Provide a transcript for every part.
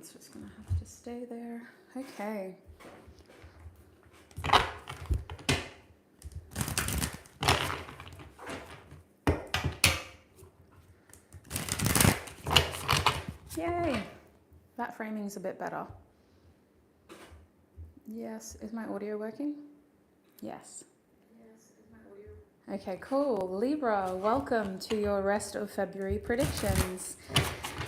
It's just gonna have to stay there. Okay. Yay! That framing's a bit better. Yes. Is my audio working? Yes. Okay, cool. Libra, welcome to your rest of February predictions.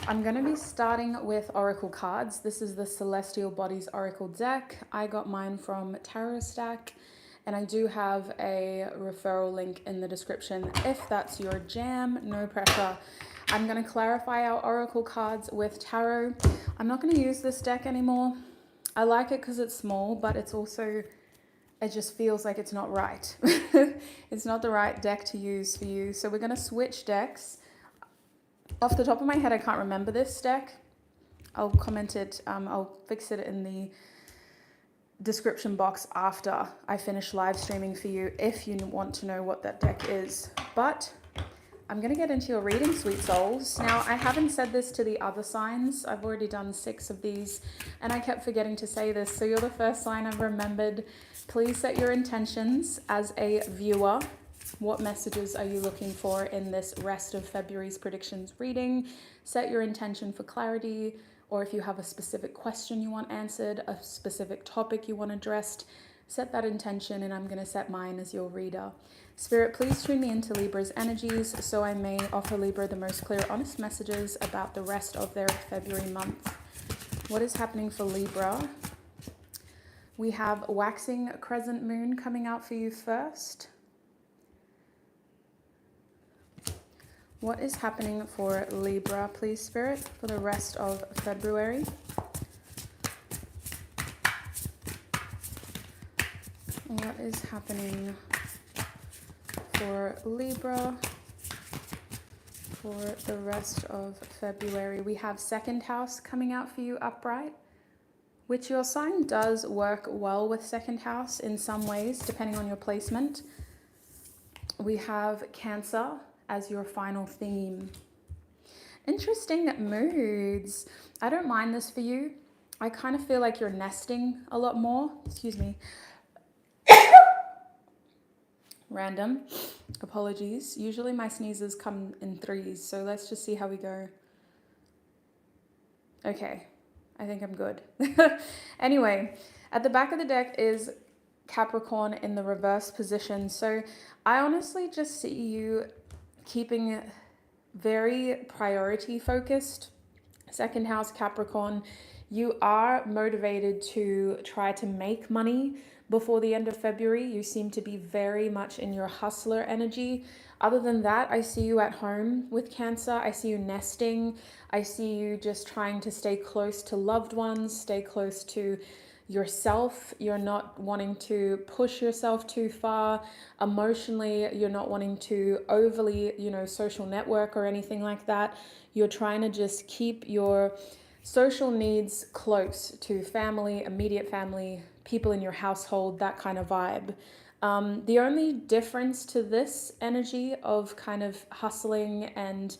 I'm going to be starting with Oracle cards. This is the Celestial Bodies Oracle deck. I got mine from Tarot Stack, and I do have a referral link in the description if that's your jam. No pressure. I'm going to clarify our Oracle cards with Tarot. I'm not going to use this deck anymore. I like it because it's small, but it's also... it just feels like it's not right. It's not the right deck to use for you. So we're going to switch decks. Off the top of my head, I can't remember this deck. I'll comment it. I'll fix it in the description box after I finish live streaming for you if you want to know what that deck is. But I'm going to get into your reading, sweet souls. Now, I haven't said this to the other signs. I've already done 6 of these, and I kept forgetting to say this. So you're the first sign I've remembered. Please set your intentions as a viewer. What messages are you looking for in this rest of February's predictions reading? Set your intention for clarity, or if you have a specific question you want answered, a specific topic you want addressed, set that intention, and I'm going to set mine as your reader. Spirit, please tune me into Libra's energies so I may offer Libra the most clear, honest messages about the rest of their February month. What is happening for Libra? We have waxing crescent moon coming out for you first. What is happening for Libra, please, Spirit, for the rest of February? What is happening for Libra for the rest of February? We have second house coming out for you upright, which your sign does work well with second house in some ways, depending on your placement. We have Cancer as your final theme. Interesting moods. I don't mind this for you. I kind of feel like you're nesting a lot more. Excuse me. Random. Apologies. Usually my sneezes come in 3s, so let's just see how we go. Okay. I think I'm good. Anyway, at the back of the deck is Capricorn in the reverse position. So I honestly just see you keeping very priority focused. Second house Capricorn, you are motivated to try to make money before the end of February. You seem to be very much in your hustler energy. Other than that, I see you at home with Cancer. I see you nesting. I see you just trying to stay close to loved ones, stay close to yourself. You're not wanting to push yourself too far. Emotionally, you're not wanting to overly, social network or anything like that. You're trying to just keep your social needs close to family, immediate family, people in your household, that kind of vibe. The only difference to this energy of kind of hustling and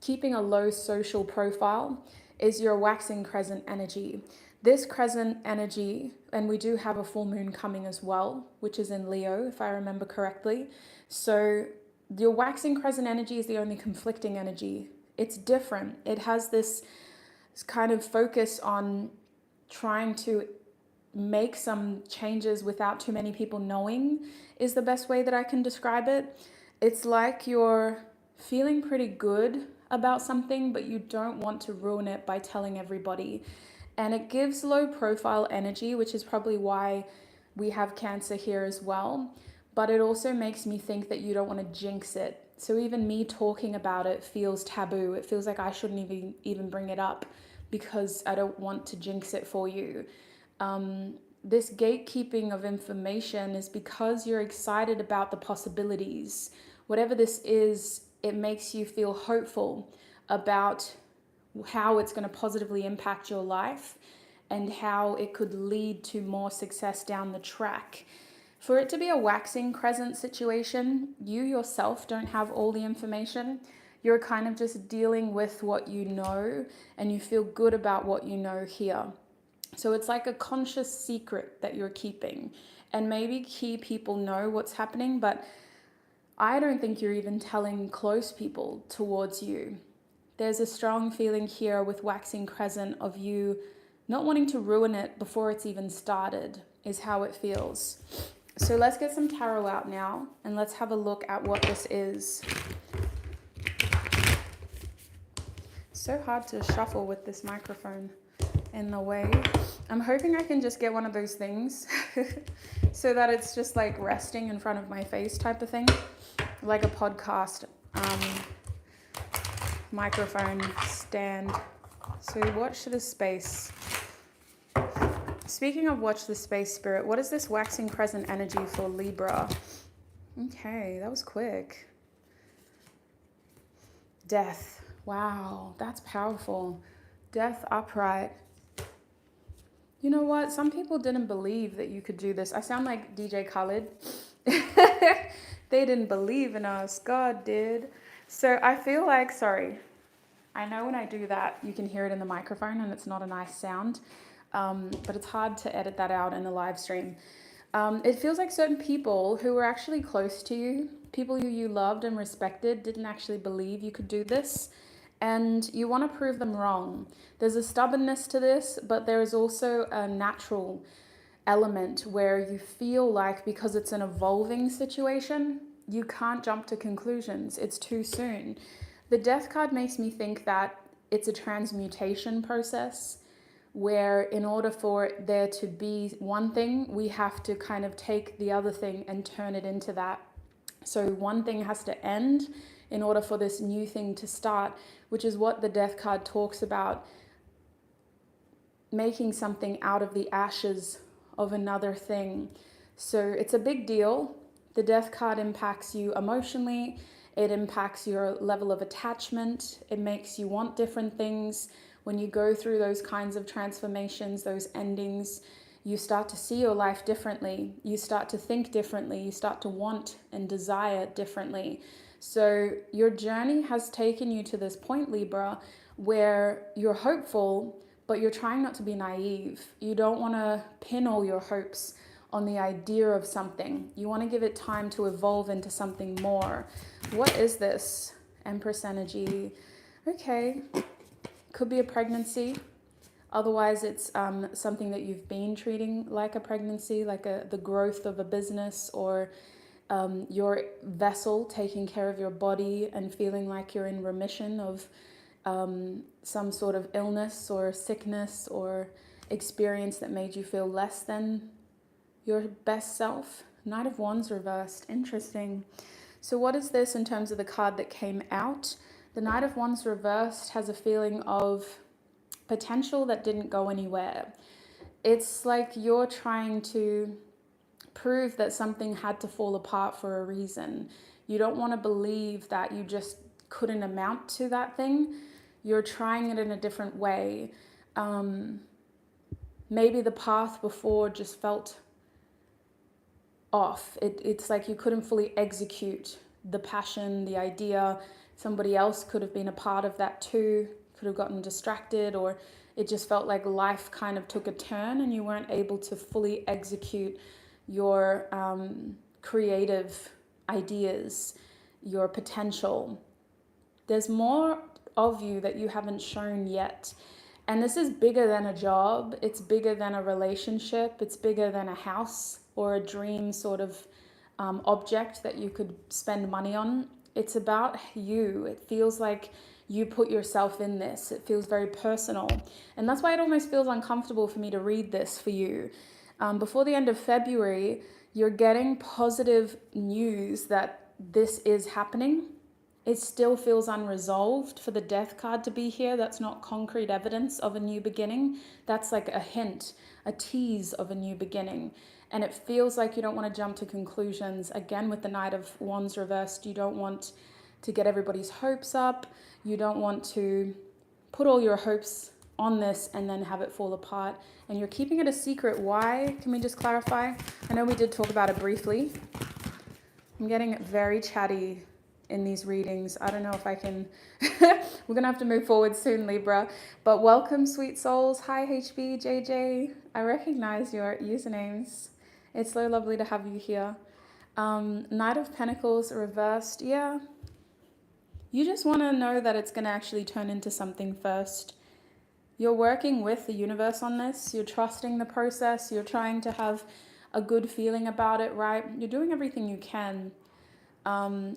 keeping a low social profile is your waxing crescent energy. This crescent energy, and we do have a full moon coming as well, which is in Leo, if I remember correctly. So your waxing crescent energy is the only conflicting energy. It's different. It has this kind of focus on trying to make some changes without too many people knowing is the best way that I can describe it. It's like you're feeling pretty good about something, but you don't want to ruin it by telling everybody. And it gives low profile energy, which is probably why we have Cancer here as well. But it also makes me think that you don't want to jinx it. So even me talking about it feels taboo. It feels like I shouldn't even bring it up because I don't want to jinx it for you. This gatekeeping of information is because you're excited about the possibilities. Whatever this is, it makes you feel hopeful about how it's going to positively impact your life and how it could lead to more success down the track. For it to be a waxing crescent situation, you yourself don't have all the information. you're kind of just dealing with what you know, and you feel good about what you know here. So it's like a conscious secret that you're keeping. And maybe key people know what's happening, but I don't think you're even telling close people towards you. There's a strong feeling here with waxing crescent of you not wanting to ruin it before it's even started, is how it feels. So let's get some tarot out now, and let's have a look at what this is. So hard to shuffle with this microphone in the way. I'm hoping I can just get one of those things so that it's just like resting in front of my face type of thing, like a podcast microphone stand. So watch the space. Speaking of watch the space, Spirit, what is this waxing crescent energy for Libra? Okay, that was quick. Death. Wow, that's powerful. Death upright. You know what? Some people didn't believe that you could do this. I sound like DJ Khaled. They didn't believe in us. God did. So I feel like, sorry, I know when I do that, you can hear it in the microphone and it's not a nice sound, but it's hard to edit that out in the live stream. It feels like certain people who were actually close to you, people who you loved and respected, didn't actually believe you could do this. And you want to prove them wrong. There's a stubbornness to this, but there is also a natural element where you feel like, because it's an evolving situation, you can't jump to conclusions. It's too soon. The Death card makes me think that it's a transmutation process where in order for there to be one thing, we have to kind of take the other thing and turn it into that. So one thing has to end in order for this new thing to start, which is what the Death card talks about, making something out of the ashes of another thing. So it's a big deal. The Death card impacts you emotionally. It impacts your level of attachment. It makes you want different things. When you go through those kinds of transformations, those endings, you start to see your life differently. You start to think differently. You start to want and desire differently. So your journey has taken you to this point, Libra, where you're hopeful, but you're trying not to be naive. You don't want to pin all your hopes on the idea of something. You want to give it time to evolve into something more. What is this? Empress energy. Okay. Could be a pregnancy. Otherwise, it's something that you've been treating like a pregnancy, like the growth of a business, or your vessel taking care of your body and feeling like you're in remission of some sort of illness or sickness or experience that made you feel less than your best self. Knight of Wands reversed. Interesting. So what is this in terms of the card that came out? The Knight of Wands reversed has a feeling of potential that didn't go anywhere. It's like you're trying to prove that something had to fall apart for a reason. You don't want to believe that you just couldn't amount to that thing. You're trying it in a different way. Maybe the path before just felt off. It's like you couldn't fully execute the passion, the idea. Somebody else could have been a part of that too, could have gotten distracted, or it just felt like life kind of took a turn and you weren't able to fully execute your creative ideas, your potential. There's more of you that you haven't shown yet. And this is bigger than a job. It's bigger than a relationship. It's bigger than a house or a dream sort of object that you could spend money on. It's about you. It feels like you put yourself in this. It feels very personal. And that's why it almost feels uncomfortable for me to read this for you. Before the end of February, you're getting positive news that this is happening. It still feels unresolved for the Death card to be here. That's not concrete evidence of a new beginning. That's like a hint, a tease of a new beginning. And it feels like you don't want to jump to conclusions. Again, with the Knight of Wands reversed, you don't want to get everybody's hopes up. You don't want to put all your hopes on this and then have it fall apart. And you're keeping it a secret. Why? Can we just clarify? I know we did talk about it briefly. I'm getting very chatty in these readings. I don't know if I can, we're gonna have to move forward soon, Libra. But welcome, sweet souls. Hi, HB, JJ. I recognize your usernames. It's so lovely to have you here. Knight of Pentacles reversed. Yeah. You just want to know that it's going to actually turn into something first. You're working with the universe on this. You're trusting the process. You're trying to have a good feeling about it, right? You're doing everything you can.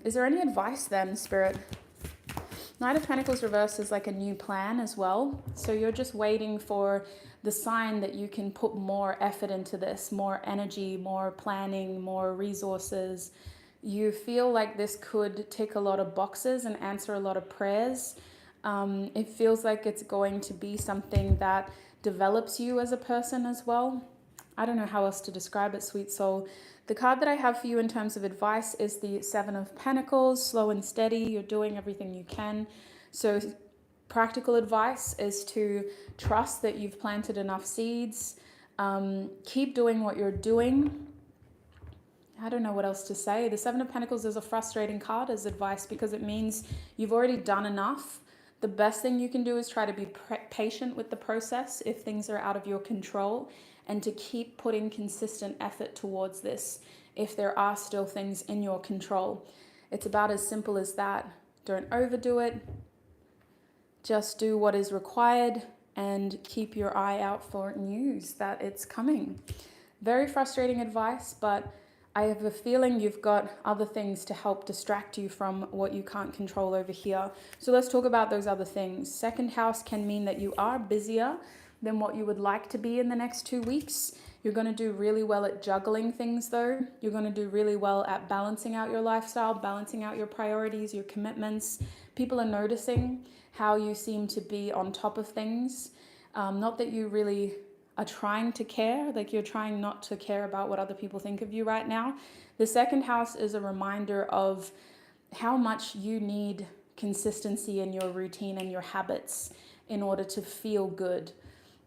Is there any advice then, Spirit? Knight of Pentacles reversed is like a new plan as well. So you're just waiting for the sign that you can put more effort into this, more energy, more planning, more resources. You feel like this could tick a lot of boxes and answer a lot of prayers. It feels like it's going to be something that develops you as a person as well. I don't know how else to describe it, sweet soul. The card that I have for you in terms of advice is the Seven of Pentacles, slow and steady. You're doing everything you can. So practical advice is to trust that you've planted enough seeds. Keep doing what you're doing. I don't know what else to say. The Seven of Pentacles is a frustrating card as advice because it means you've already done enough. The best thing you can do is try to be patient with the process if things are out of your control, and to keep putting consistent effort towards this if there are still things in your control. It's about as simple as that. Don't overdo it. Just do what is required and keep your eye out for news that it's coming. Very frustrating advice, but I have a feeling you've got other things to help distract you from what you can't control over here. So let's talk about those other things. Second house can mean that you are busier than what you would like to be in the next 2 weeks. You're going to do really well at juggling things though. You're going to do really well at balancing out your lifestyle, balancing out your priorities, your commitments. People are noticing how you seem to be on top of things. Not that you really are trying to care, like you're trying not to care about what other people think of you right now. The second house is a reminder of how much you need consistency in your routine and your habits in order to feel good.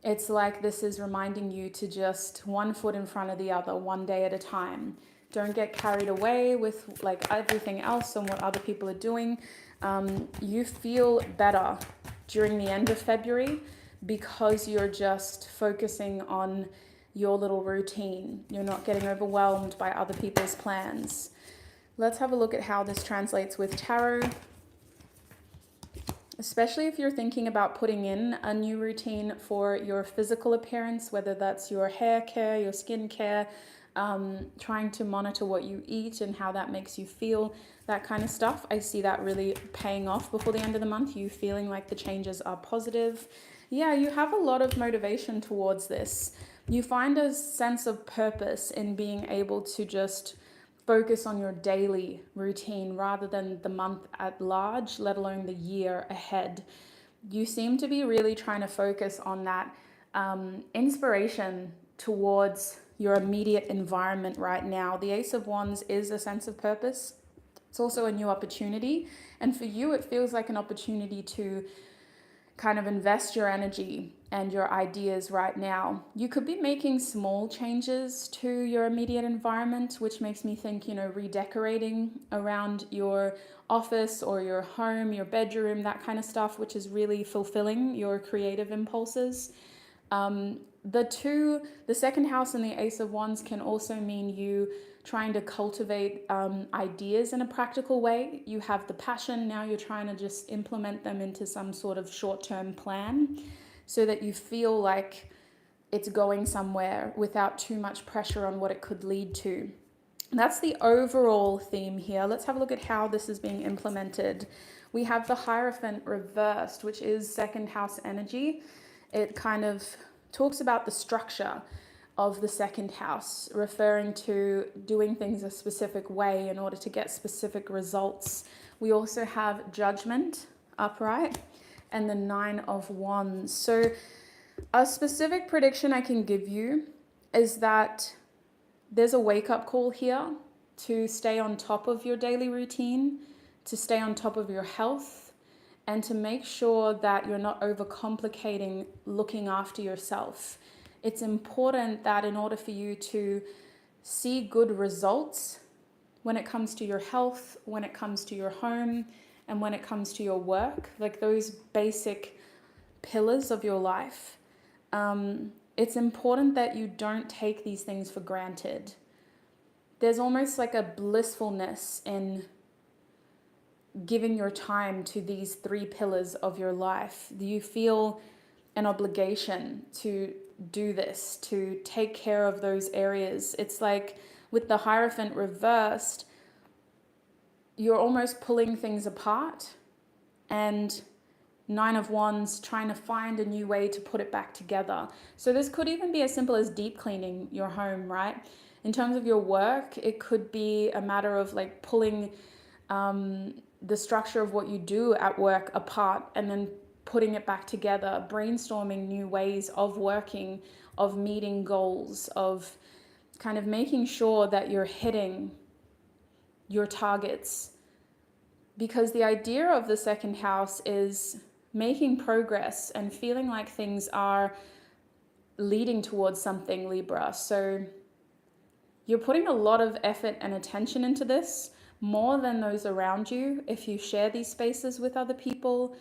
It's like this is reminding you to just one foot in front of the other, one day at a time. Don't get carried away with like everything else and what other people are doing. You feel better during the end of February because you're just focusing on your little routine. You're not getting overwhelmed by other people's plans. Let's have a look at how this translates with tarot. Especially if you're thinking about putting in a new routine for your physical appearance, whether that's your hair care, your skin care, trying to monitor what you eat and how that makes you feel, that kind of stuff. I see that really paying off before the end of the month, you feeling like the changes are positive. Yeah, you have a lot of motivation towards this. You find a sense of purpose in being able to just focus on your daily routine rather than the month at large, let alone the year ahead. You seem to be really trying to focus on that inspiration towards your immediate environment right now. The Ace of Wands is a sense of purpose. It's also a new opportunity. And for you, it feels like an opportunity to kind of invest your energy and your ideas right now. You could be making small changes to your immediate environment, which makes me think, redecorating around your office or your home, your bedroom, that kind of stuff, which is really fulfilling your creative impulses. The second house and the Ace of Wands can also mean you trying to cultivate ideas in a practical way. You have the passion, now you're trying to just implement them into some sort of short-term plan so that you feel like it's going somewhere without too much pressure on what it could lead to. That's the overall theme here. Let's have a look at how this is being implemented. We have the Hierophant reversed, which is second house energy. It kind of talks about the structure of the second house, referring to doing things a specific way in order to get specific results. We also have Judgment upright and the Nine of Wands. So a specific prediction I can give you is that there's a wake-up call here to stay on top of your daily routine, to stay on top of your health, and to make sure that you're not overcomplicating looking after yourself. It's important that in order for you to see good results, when it comes to your health, when it comes to your home, and when it comes to your work, like those basic pillars of your life. It's important that you don't take these things for granted. There's almost like a blissfulness in giving your time to these three pillars of your life. Do you feel an obligation to do this, to take care of those areas? It's like with the Hierophant reversed, you're almost pulling things apart, and Nine of Wands trying to find a new way to put it back together. So this could even be as simple as deep cleaning your home, right? In terms of your work, it could be a matter of like pulling the structure of what you do at work apart and then putting it back together, brainstorming new ways of working, of meeting goals, of kind of making sure that you're hitting your targets. Because the idea of the second house is making progress and feeling like things are leading towards something, Libra. So you're putting a lot of effort and attention into this, more than those around you. If you share these spaces with other people,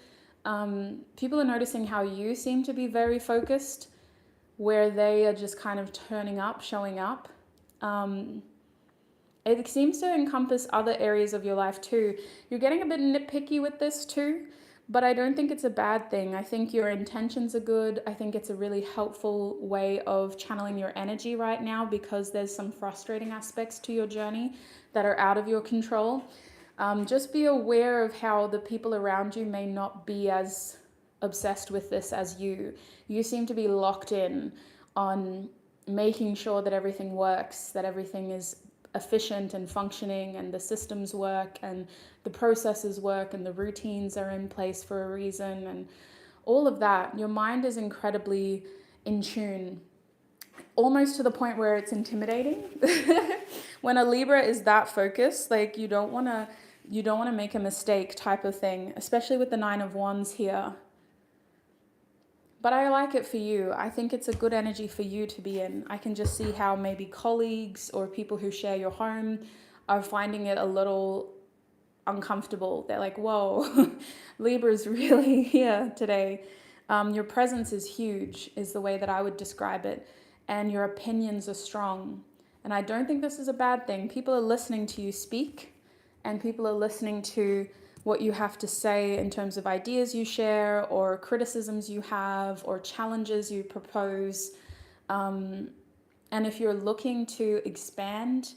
people are noticing how you seem to be very focused, where they are just kind of turning up, showing up. It seems to encompass other areas of your life too. You're getting a bit nitpicky with this too, but I don't think it's a bad thing. I think your intentions are good. I think it's a really helpful way of channeling your energy right now, because there's some frustrating aspects to your journey that are out of your control. Just be aware of how the people around you may not be as obsessed with this as you. You seem to be locked in on making sure that everything works, that everything is efficient and functioning, and the systems work and the processes work and the routines are in place for a reason, and all of that. Your mind is incredibly in tune, almost to the point where it's intimidating. When a Libra is that focused, like you don't want to make a mistake type of thing, especially with the Nine of Wands here. But I like it for you. I think it's a good energy for you to be in. I can just see how maybe colleagues or people who share your home are finding it a little uncomfortable. They're like, whoa, Libra's really here today. Your presence is huge, is the way that I would describe it. And your opinions are strong. And I don't think this is a bad thing. People are listening to you speak, and people are listening to what you have to say in terms of ideas you share, or criticisms you have, or challenges you propose. And if you're looking to expand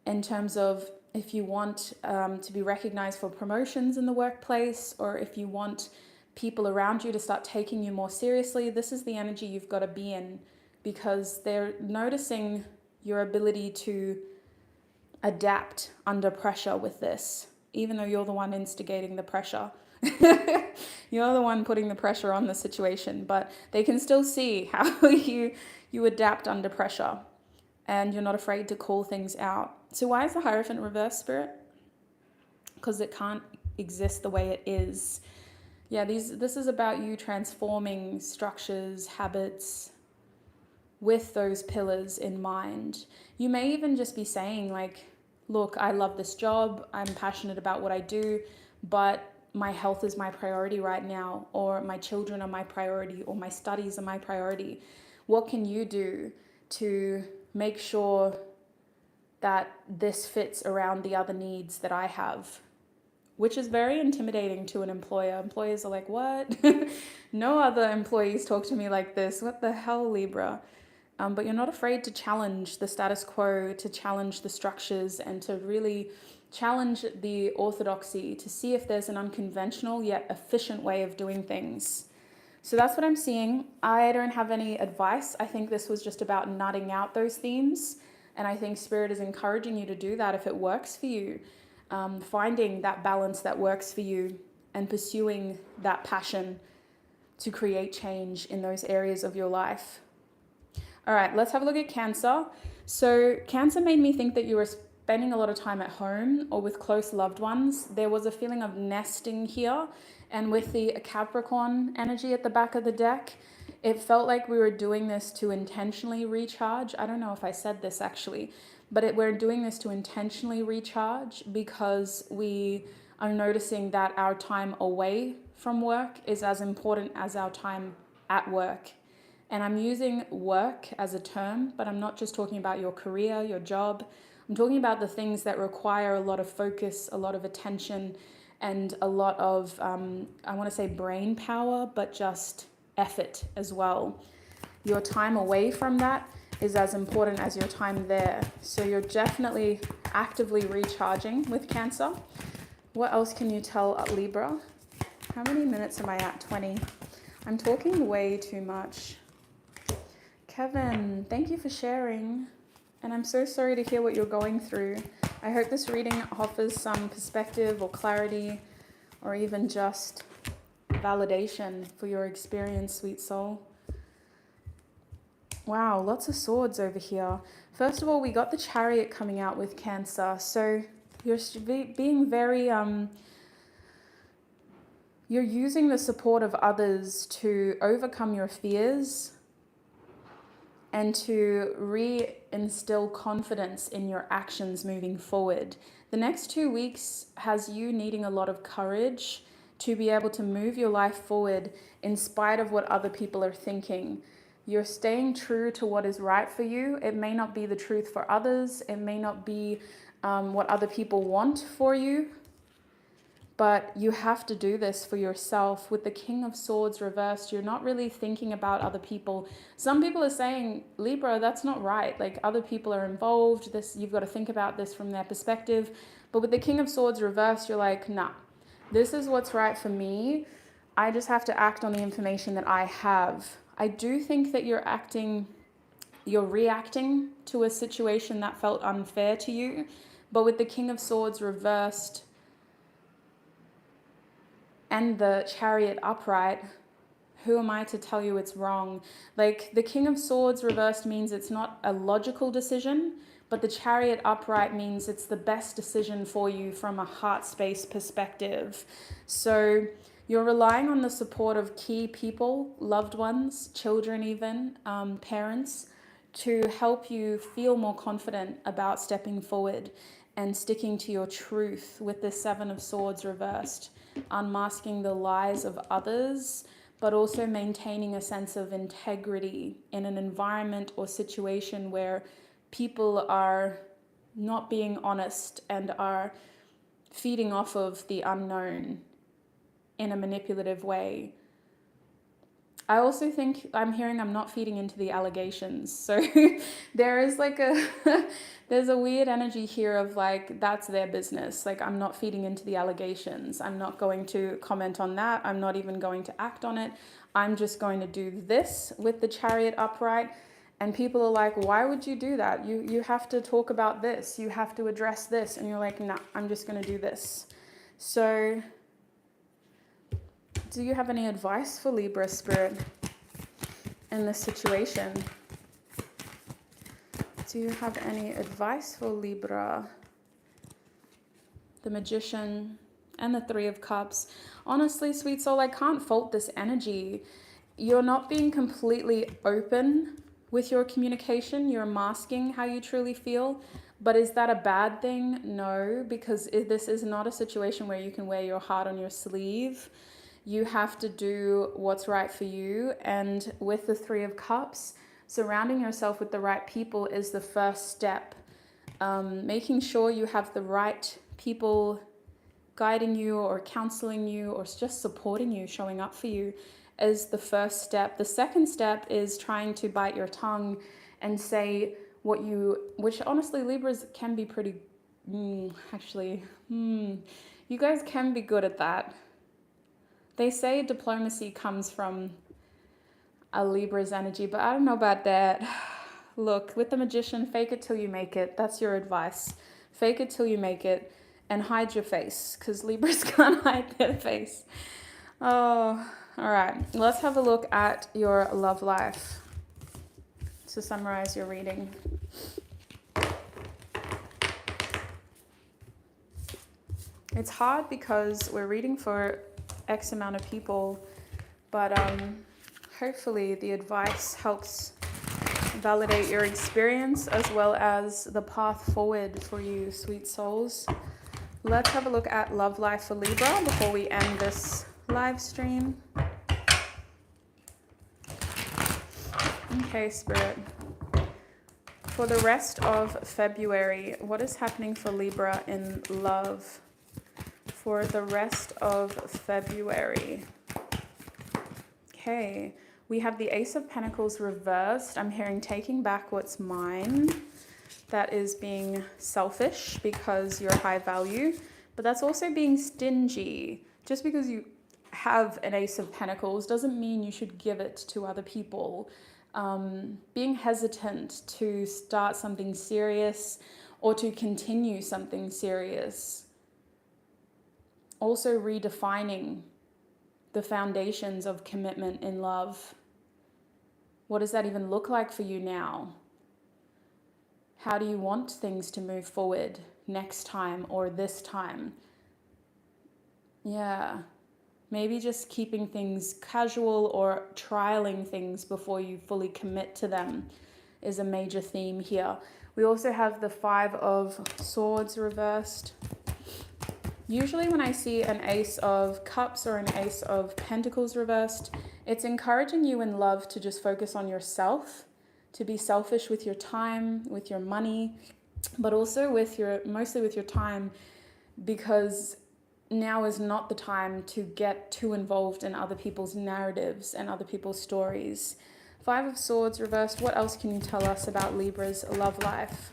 in terms of if you want to be recognized for promotions in the workplace, or if you want people around you to start taking you more seriously, this is the energy you've got to be in, because they're noticing your ability to adapt under pressure with this, even though you're the one instigating the pressure. You're the one putting the pressure on the situation, but they can still see how you adapt under pressure, and you're not afraid to call things out. So why is the Hierophant reverse, Spirit? Because it can't exist the way it is. Yeah, this is about you transforming structures, habits, with those pillars in mind. You may even just be saying like, look, I love this job, I'm passionate about what I do, but my health is my priority right now, or my children are my priority, or my studies are my priority. What can you do to make sure that this fits around the other needs that I have? Which is very intimidating to an employer. Employers are like, what? No other employees talk to me like this. What the hell, Libra? But you're not afraid to challenge the status quo, to challenge the structures, and to really challenge the orthodoxy, to see if there's an unconventional yet efficient way of doing things. So that's what I'm seeing. I don't have any advice. I think this was just about nutting out those themes. And I think Spirit is encouraging you to do that if it works for you. Finding that balance that works for you and pursuing that passion to create change in those areas of your life. All right, let's have a look at Cancer. So Cancer made me think that you were spending a lot of time at home or with close loved ones. There was a feeling of nesting here. And with the Capricorn energy at the back of the deck, it felt like we were doing this to intentionally recharge. I don't know if I said this actually, but we're doing this to intentionally recharge because we are noticing that our time away from work is as important as our time at work. And I'm using work as a term, but I'm not just talking about your career, your job. I'm talking about the things that require a lot of focus, a lot of attention, and a lot of, I want to say brain power, but just effort as well. Your time away from that is as important as your time there. So you're definitely actively recharging with Cancer. What else can you tell Libra? How many minutes am I at? 20. I'm talking way too much. Kevin, thank you for sharing. And I'm so sorry to hear what you're going through. I hope this reading offers some perspective or clarity or even just validation for your experience, sweet soul. Wow, lots of swords over here. First of all, we got the Chariot coming out with Cancer. So you're being very, you're using the support of others to overcome your fears and to re-instill confidence in your actions moving forward. The next 2 weeks has you needing a lot of courage to be able to move your life forward in spite of what other people are thinking. You're staying true to what is right for you. It may not be the truth for others. It may not be what other people want for you. But you have to do this for yourself. With the King of Swords reversed, you're not really thinking about other people. Some people are saying, Libra, that's not right. Like, other people are involved. You've got to think about this from their perspective. But with the King of Swords reversed, you're like, nah, this is what's right for me. I just have to act on the information that I have. I do think that you're reacting to a situation that felt unfair to you. But with the King of Swords reversed and the Chariot upright, who am I to tell you it's wrong? Like, the King of Swords reversed means it's not a logical decision, but the Chariot upright means it's the best decision for you from a heart space perspective. So you're relying on the support of key people, loved ones, children even, parents, to help you feel more confident about stepping forward and sticking to your truth with the Seven of Swords reversed, unmasking the lies of others, but also maintaining a sense of integrity in an environment or situation where people are not being honest and are feeding off of the unknown in a manipulative way. I also think I'm not feeding into the allegations. So there is like there's a weird energy here of like, that's their business. Like, I'm not feeding into the allegations. I'm not going to comment on that. I'm not even going to act on it. I'm just going to do this with the Chariot upright. And people are like, why would you do that? You have to talk about this. You have to address this. And you're like, nah, I'm just going to do this. So do you have any advice for Libra Spirit in this situation? Do you have any advice for Libra? The Magician and the Three of Cups. Honestly, sweet soul, I can't fault this energy. You're not being completely open with your communication. You're masking how you truly feel. But is that a bad thing? No, because this is not a situation where you can wear your heart on your sleeve. You have to do what's right for you. And with the Three of Cups, surrounding yourself with the right people is the first step. Making sure you have the right people guiding you or counseling you or just supporting you, showing up for you is the first step. The second step is trying to bite your tongue and say which honestly Libras can be pretty, you guys can be good at that. They say diplomacy comes from a Libra's energy, but I don't know about that. Look, with the Magician, fake it till you make it. That's your advice. Fake it till you make it and hide your face, because Libras can't hide their face. Oh, all right. Let's have a look at your love life to summarize your reading. It's hard because we're reading for X amount of people, but hopefully the advice helps validate your experience as well as the path forward for you, sweet souls. Let's have a look at love life for Libra before we end this live stream. Okay, Spirit. For the rest of February, what is happening for Libra in love? For the rest of February. Okay, we have the Ace of Pentacles reversed. I'm hearing taking back what's mine. That is being selfish because you're high value, but that's also being stingy. Just because you have an Ace of Pentacles doesn't mean you should give it to other people. Being hesitant to start something serious or to continue something serious. Also redefining the foundations of commitment in love. What does that even look like for you now? How do you want things to move forward next time or this time? Yeah, maybe just keeping things casual or trialing things before you fully commit to them is a major theme here. We also have the Five of Swords reversed. Usually when I see an Ace of Cups or an Ace of Pentacles reversed, it's encouraging you in love to just focus on yourself, to be selfish with your time, with your money, but also mostly with your time, because now is not the time to get too involved in other people's narratives and other people's stories. Five of Swords reversed. What else can you tell us about Libra's love life?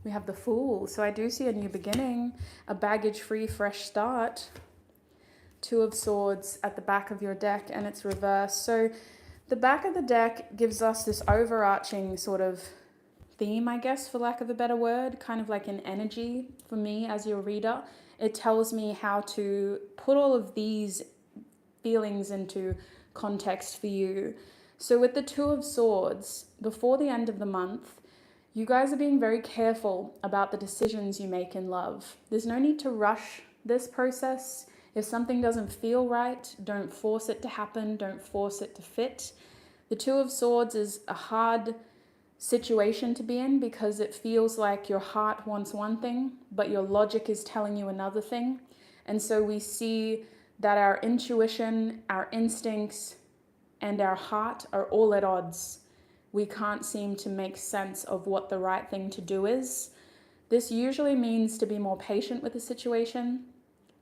We have the Fool. So I do see a new beginning, a baggage-free fresh start. Two of Swords at the back of your deck, and it's reversed. So the back of the deck gives us this overarching sort of theme, I guess, for lack of a better word, kind of like an energy for me as your reader. It tells me how to put all of these feelings into context for you. So with the Two of Swords, before the end of the month, you guys are being very careful about the decisions you make in love. There's no need to rush this process. If something doesn't feel right, don't force it to happen. Don't force it to fit. The Two of Swords is a hard situation to be in because it feels like your heart wants one thing, but your logic is telling you another thing. And so we see that our intuition, our instincts, and our heart are all at odds. We can't seem to make sense of what the right thing to do is. This usually means to be more patient with the situation,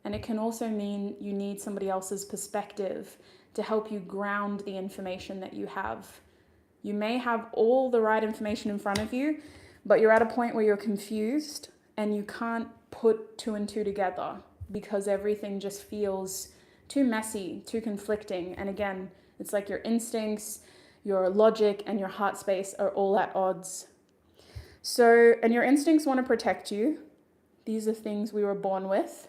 and it can also mean you need somebody else's perspective to help you ground the information that you have. You may have all the right information in front of you, but you're at a point where you're confused and you can't put two and two together because everything just feels too messy, too conflicting. And again, it's like your instincts, your logic, and your heart space are all at odds. So, and your instincts want to protect you. These are things we were born with.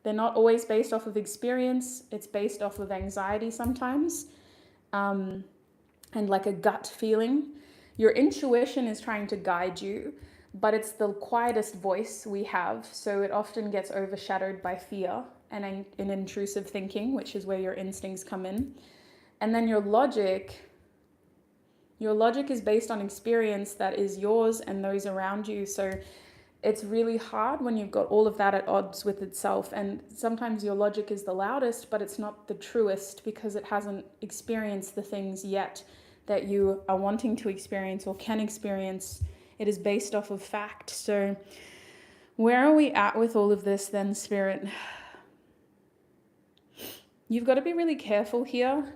They're not always based off of experience. It's based off of anxiety sometimes. And like a gut feeling. Your intuition is trying to guide you, but it's the quietest voice we have. So it often gets overshadowed by fear and in intrusive thinking, which is where your instincts come in. And then your logic is based on experience that is yours and those around you. So it's really hard when you've got all of that at odds with itself. And sometimes your logic is the loudest, but it's not the truest because it hasn't experienced the things yet that you are wanting to experience or can experience. It is based off of fact. So where are we at with all of this then, Spirit? You've got to be really careful here.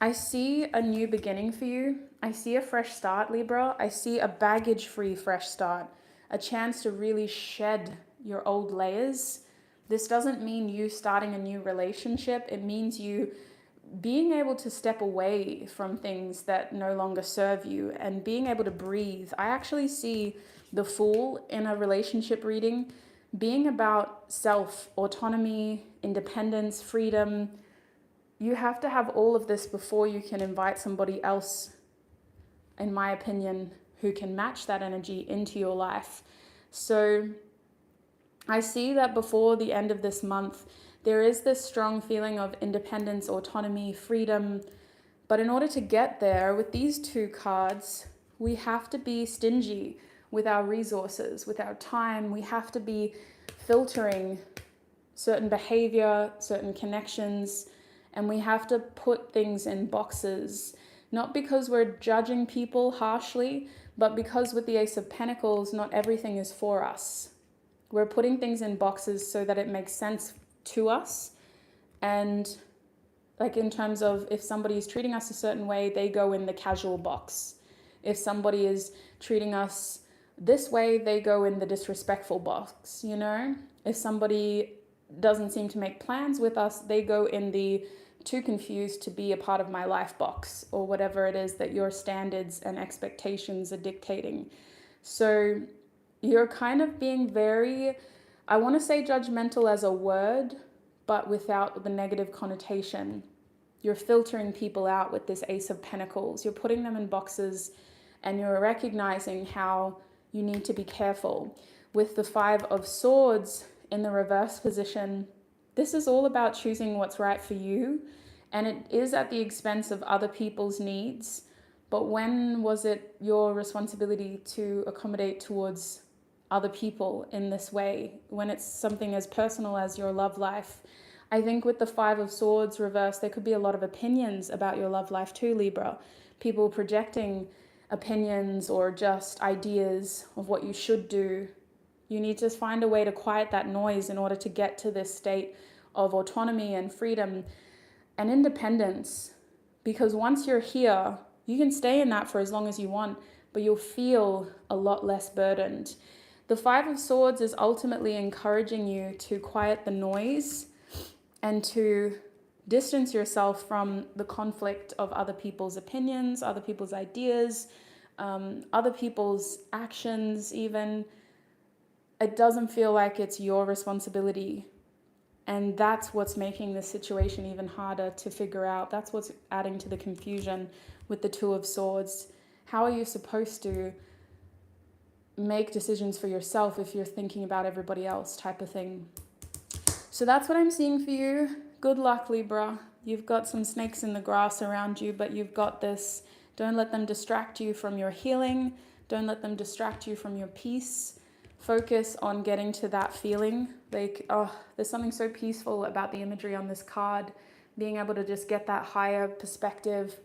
I see a new beginning for you. I see a fresh start, Libra. I see a baggage-free fresh start, a chance to really shed your old layers. This doesn't mean you starting a new relationship. It means you being able to step away from things that no longer serve you and being able to breathe. I actually see the Fool in a relationship reading being about self, autonomy, independence, freedom. You have to have all of this before you can invite somebody else, in my opinion, who can match that energy into your life. So I see that before the end of this month, there is this strong feeling of independence, autonomy, freedom, But in order to get there, with these two cards, we have to be stingy with our resources, with our time. We have to be filtering certain behavior, certain connections, and we have to put things in boxes, not because we're judging people harshly, but because with the Ace of Pentacles, not everything is for us. We're putting things in boxes so that it makes sense to us. And like in terms of if somebody is treating us a certain way, they go in the casual box. If somebody is treating us this way, they go in the disrespectful box, you know? If somebody doesn't seem to make plans with us, they go in the too confused to be a part of my life box, or whatever it is that your standards and expectations are dictating. So you're kind of being very, I want to say judgmental as a word, but without the negative connotation. You're filtering people out with this Ace of Pentacles. You're putting them in boxes, and you're recognizing how you need to be careful. With the Five of Swords in the reverse position, this is all about choosing what's right for you, and it is at the expense of other people's needs. But when was it your responsibility to accommodate towards other people in this way, when it's something as personal as your love life? I think with the Five of Swords reverse, there could be a lot of opinions about your love life too, Libra. People projecting opinions or just ideas of what you should do. You need to find a way to quiet that noise in order to get to this state of autonomy and freedom and independence. Because once you're here, you can stay in that for as long as you want, but you'll feel a lot less burdened. The Five of Swords is ultimately encouraging you to quiet the noise and to distance yourself from the conflict of other people's opinions, other people's ideas, other people's actions even. It doesn't feel like it's your responsibility. And that's what's making this situation even harder to figure out. That's what's adding to the confusion with the Two of Swords. How are you supposed to make decisions for yourself if you're thinking about everybody else, type of thing? So that's what I'm seeing for you. Good luck, Libra. You've got some snakes in the grass around you, but you've got this. Don't let them distract you from your healing. Don't let them distract you from your peace. Focus on getting to that feeling. Like, oh, there's something so peaceful about the imagery on this card. Being able to just get that higher perspective.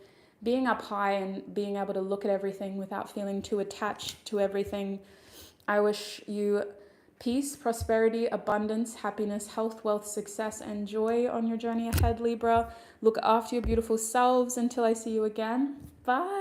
Being up high and being able to look at everything without feeling too attached to everything. I wish you peace, prosperity, abundance, happiness, health, wealth, success, and joy on your journey ahead, Libra. Look after your beautiful selves until I see you again. Bye.